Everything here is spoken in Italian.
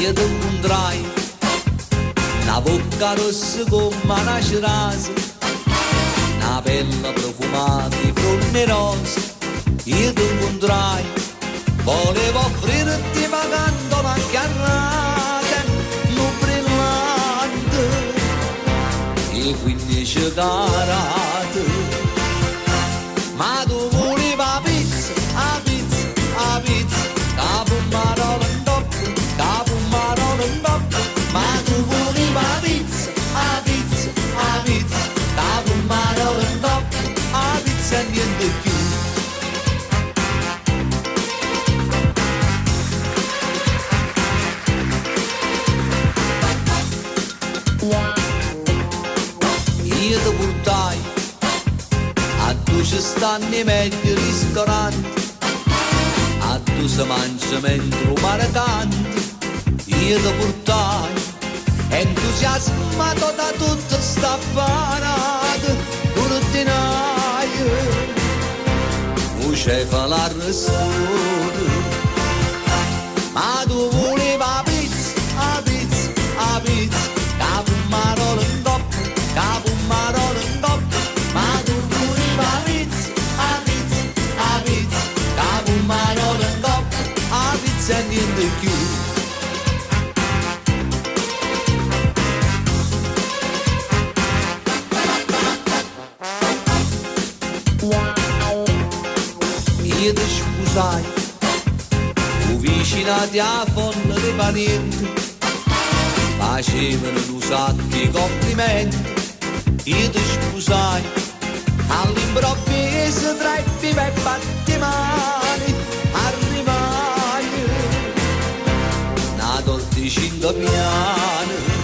io ti incontrai una bocca rossa come una cerasa, una pelle profumata di fronde rose. Io ti incontrai, volevo offrirti pagando una chiarrata, non brillante, e 15 carate. Ma tu volevi la pizza, la pizza, la pizza, capo marolo in doppio, capo marolo in doppio. Ma tu volevi la pizza, la pizza, la pizza, capo marolo in doppio, la pizza e niente più. Io ti portai a dove ci stanno i meglio ristoranti, a dove si mangia mentre il mare canta. Io ti portai entusiasmato da tutta sta parata, portinai un chef all'arresto. Ma tu volevi la pizza, la pizza, la pizza, capo marolo in doppio, capo marolo in doppio. Ma tu volevi la pizza, la pizza, la pizza, capo marolo in doppio, la pizza e niente più. Io ti scusai, vicinati a fondo dei parenti, facevano un sacco di complimenti. Io ti scusai, all'improvviso tra i vivi e battimani arrivai, una torta di 5 piani.